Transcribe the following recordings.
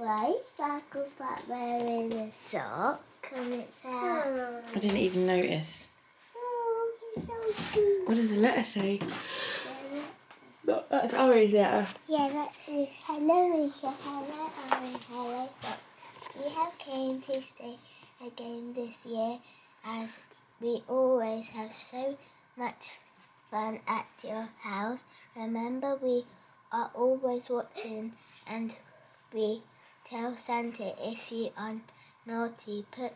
Why is Sparkle Butt wearing a sock on its hair? I didn't even notice. Oh, he's so cute. What does the letter say? That's orange letter. Yeah, that's his hello, Risha. Hello, orange, hello. We have came to stay again this year as we always have so much fun at your house. Remember, we are always watching and we tell Santa if you are naughty, put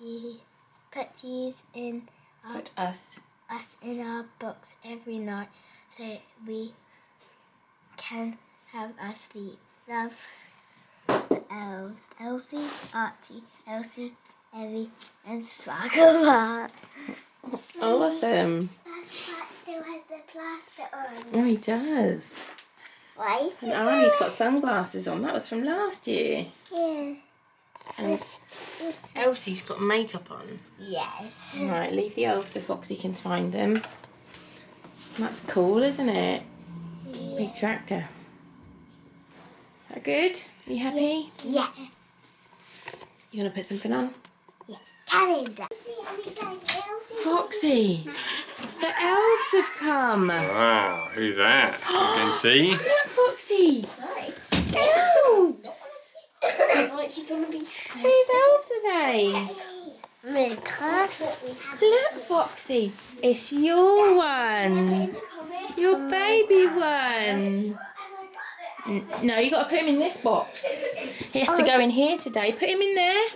yous in our, Put us. in our box every night so we can have us sleep. Love, the elves, Elfie, Archie, Elsie, Evie, and Sparkle. Awesome. That still has the plaster on. Oh, he does. Why is And this Arnie's got sunglasses on. That was from last year. Yeah. And Elsie's got makeup on. Yes. Right, leave the elves so Foxy can find them. That's cool, isn't it? Yeah. Big tractor. Is that good? Are you happy? Yeah. You want to put something on? Yeah. Calendar. Foxy, the elves have come. Wow, who's that? You can see. Look, Foxy. Sorry. Elves. What you gonna be? Whose elves are they? Look, Foxy. It's your one. Your baby one. No, you got to put him in this box. He has to go in here today. Put him in there.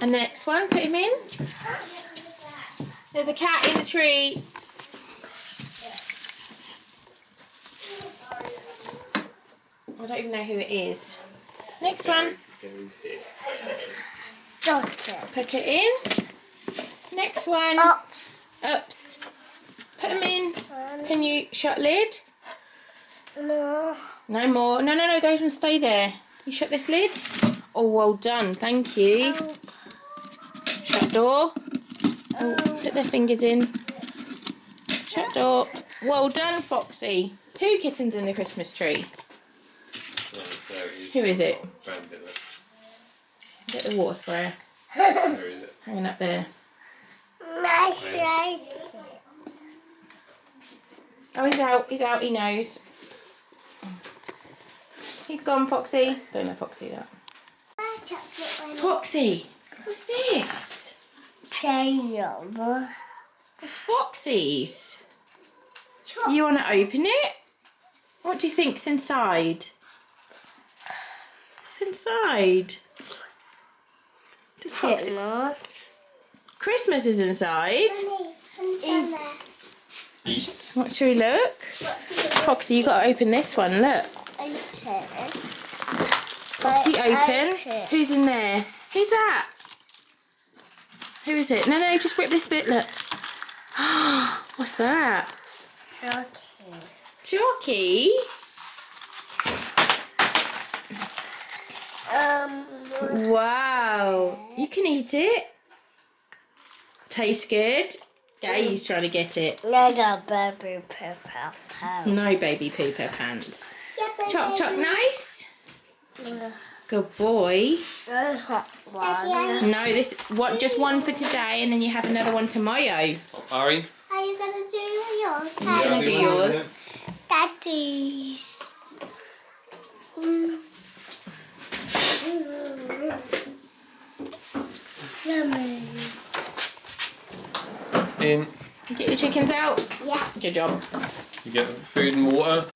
And the next one, put him in. There's a cat in the tree. I don't even know who it is. Next one. Doctor. Put it in. Next one. Ups. Ups. Put them in. Can you shut lid? No. No more. No, no, no. Those ones stay there. You shut this lid. Oh, well done. Thank you. Shut door. Oh, put their fingers in. Shut door. Well done, Foxy. 2 kittens in the Christmas tree. Who is it? Get the water sprayer. Where is it? Hanging up there. Nice, right? Oh, he's out. He's out. He knows. He's gone, Foxy. Don't let Foxy that. Foxy, what's this? Playable. It's Foxy's. You want to open it? What do you think's inside? What's inside? Does Foxy... Christmas is inside. Eats. What should we look? Foxy, you got to open this one. Look. Foxy, open. Who's in there? Who's that? Who is it? No, no, just rip this bit. Look. What's that? Jockey? Wow. You can eat it. Tastes good. Gay's trying to get it. No, baby pepper. No baby pooper pants. Choc choc nice. Good boy. No, this what just one for today and then you have another one tomorrow. Ari? Are you gonna do yours? You're gonna do yours. Daddy's. Yummy. In. Get the chickens out. Yeah. Good job. You get food and water.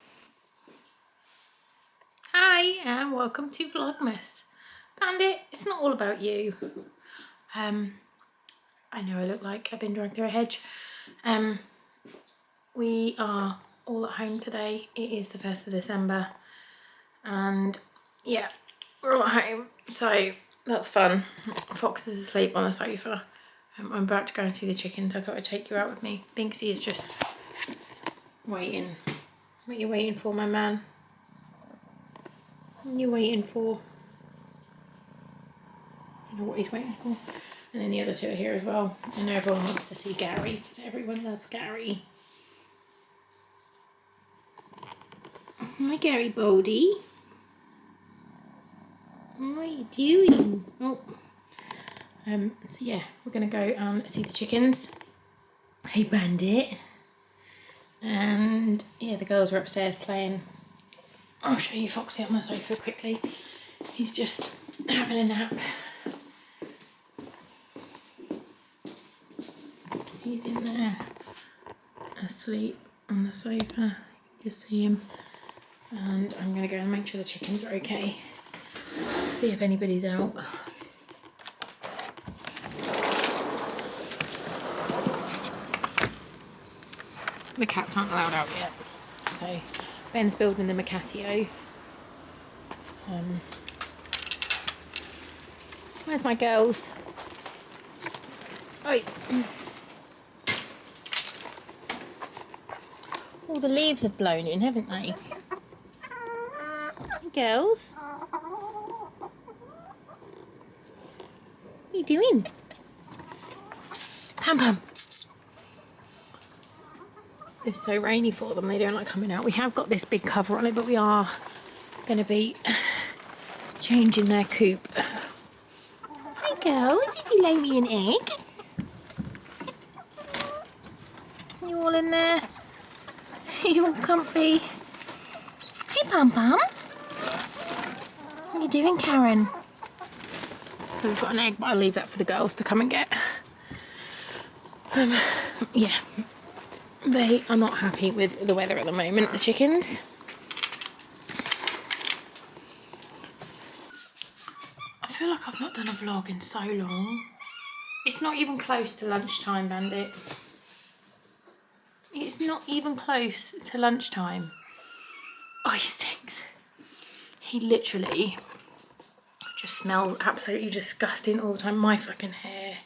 Hi and welcome to Vlogmas. Bandit, it's not all about you. I know I look like I've been dragged through a hedge. We are all at home today. It is the 1st of December and yeah, we're all at home, so that's fun. Fox is asleep on the sofa. I'm about to go and see the chickens. I thought I'd take you out with me. Binksy is just waiting. What are you waiting for, my man? What are you waiting for? I know what he's waiting for. And then the other 2 are here as well. I know everyone wants to see Gary, because everyone loves Gary. Hi, Gary Bodie. What are you doing? Oh. So yeah, we're gonna go and see the chickens. Hey Bandit. And yeah, the girls are upstairs playing. I'll show you Foxy on the sofa quickly. He's just having a nap. He's in there asleep on the sofa. You see him. And I'm gonna go and make sure the chickens are okay. See if anybody's out. The cats aren't allowed out yet. So Ben's building them a catio. Where's my girls? Oi. All the leaves have blown in, haven't they? Girls? What are you doing? Pam Pam. It's so rainy for them, they don't like coming out. We have got this big cover on it, but we are going to be changing their coop. Hi girls, did you lay me an egg? You all in there? You all comfy? Hey Pam Pam. What are you doing, Karen? So we've got an egg, but I'll leave that for the girls to come and get. Yeah. They are not happy with the weather at the moment, the chickens. I feel like I've not done a vlog in so long. It's not even close to lunchtime, Bandit. It's not even close to lunchtime. Oh, he stinks. He literally just smells absolutely disgusting all the time. My fucking hair.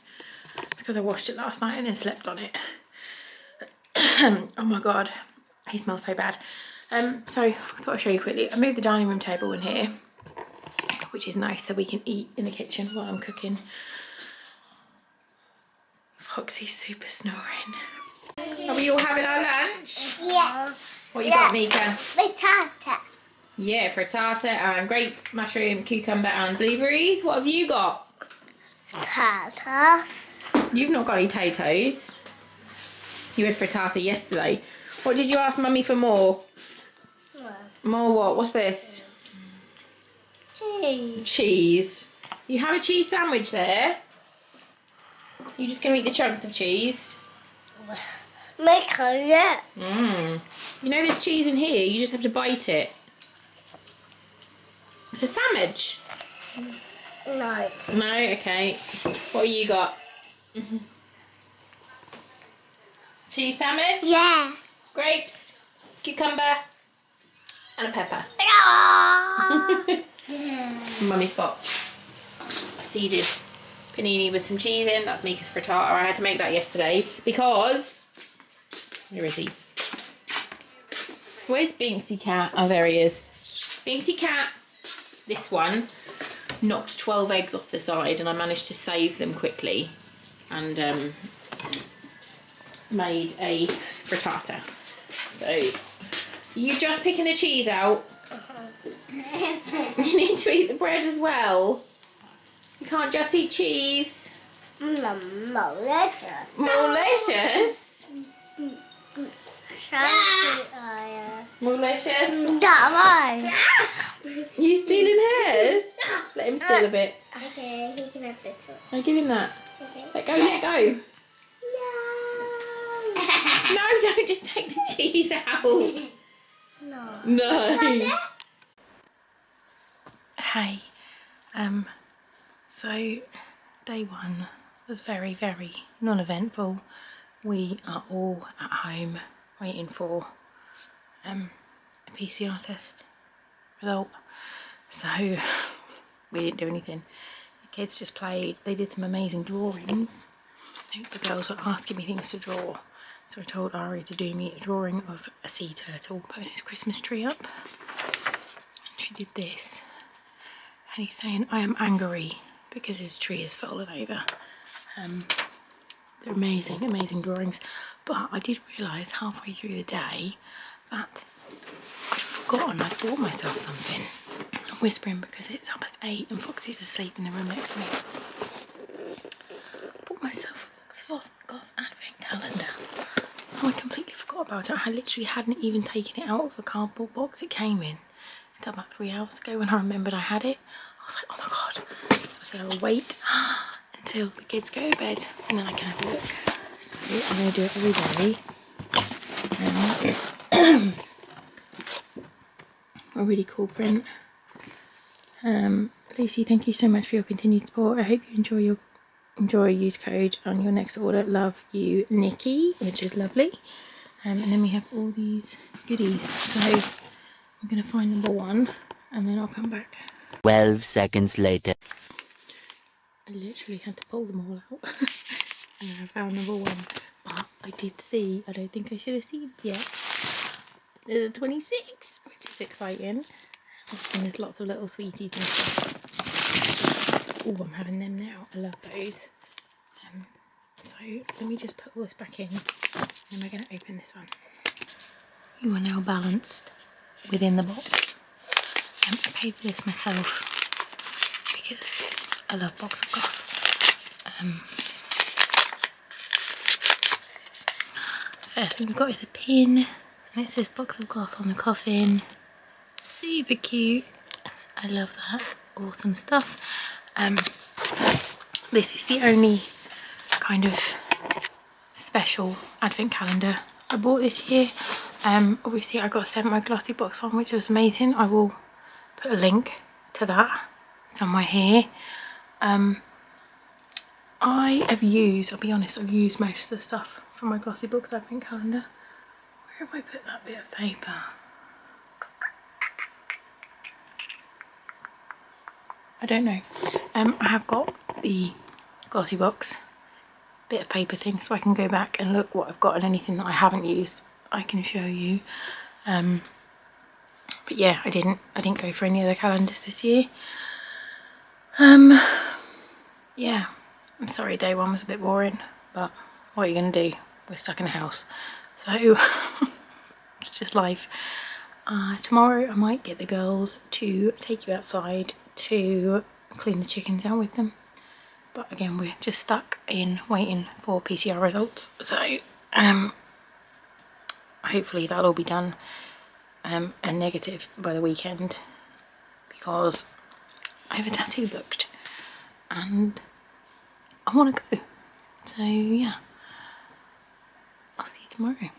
It's because I washed it last night and then slept on it. Oh my god, he smells so bad. So I thought I'd show you quickly. I moved the dining room table in here, which is nice, so we can eat in the kitchen while I'm cooking. Foxy's super snoring. Are we all having our lunch? Yeah. What you got, Mika? Frittata. Yeah, frittata and grapes, mushroom, cucumber and blueberries. What have you got? Tatas. You've not got any potatoes. You had frittata yesterday. What did you ask Mummy for more? More what? What's this? Cheese. Cheese. You have a cheese sandwich there? You just gonna eat the chunks of cheese? Make it. Mmm. You know there's cheese in here, you just have to bite it. It's a sandwich. No. No? Okay. What have you got? Cheese sandwich? Yeah. Grapes, cucumber, and a pepper. Yeah. Mummy's got a seeded panini with some cheese in. That's Mika's frittata. I had to make that yesterday because... Where is he? Where's Binksy Cat? Oh, there he is. Binksy Cat. This one knocked 12 eggs off the side and I managed to save them quickly and made a frittata. So, you just picking the cheese out? You need to eat the bread as well. You can't just eat cheese. Malicious. Malicious? Malicious? That You stealing hers? Let him steal a bit. Okay, he can have this one. I'll give him that. Okay. Let go. No. No, don't just take the cheese out. No. No. Hey, so day one was very, very non-eventful. We are all at home waiting for a PCR test result. So we didn't do anything. The kids just played. They did some amazing drawings. I think the girls were asking me things to draw. So I told Ari to do me a drawing of a sea turtle putting his Christmas tree up. She did this. And he's saying, I am angry because his tree has fallen over. They're amazing, amazing drawings. But I did realise halfway through the day that I'd forgotten I'd bought myself something. I'm whispering because it's 8:30 and Foxy's asleep in the room next to me. I bought myself a box of Goth Advent calendar. Oh, I completely forgot about it. I literally hadn't even taken it out of the cardboard box it came in until about 3 hours ago when I remembered I had it. I was like, oh my god. So I said I will wait until the kids go to bed and then I can have a look. So I'm going to do it every day. A really cool print. Lucy, thank you so much for your continued support. I hope you enjoy use code on your next order. Love you, Nikki, which is lovely. And then we have all these goodies. So I'm going to find number 1 and then I'll come back. 12 seconds later. I literally had to pull them all out. And I found number 1. But I did see, I don't think I should have seen it yet. There's a 26, which is exciting. And there's lots of little sweeties and stuff. Oh, I'm having them now. I love those. So let me just put all this back in. And we're going to open this one. You are now balanced within the box. I paid for this myself because I love Box of Goth. First thing we've got is a pin. And it says Box of Goth on the coffin. Super cute. I love that. Awesome stuff. This is the only kind of special advent calendar I bought this year. Obviously I got sent my glossy box one, which was amazing. I will put a link to that somewhere here. I'll be honest, I've used most of the stuff from my glossy books advent calendar. Where have I put that bit of paper? I don't know. I have got the glossy box bit of paper thing, so I can go back and look what I've got and anything that I haven't used I can show you. But yeah, I didn't go for any other calendars this year. Yeah, I'm sorry day 1 was a bit boring, but what are you gonna do? We're stuck in the house, so it's just life. Tomorrow I might get the girls to take you outside to clean the chickens out with them. But again, we're just stuck in waiting for PCR results. So hopefully that'll all be done and negative by the weekend, because I have a tattoo booked and I want to go. So yeah, I'll see you tomorrow.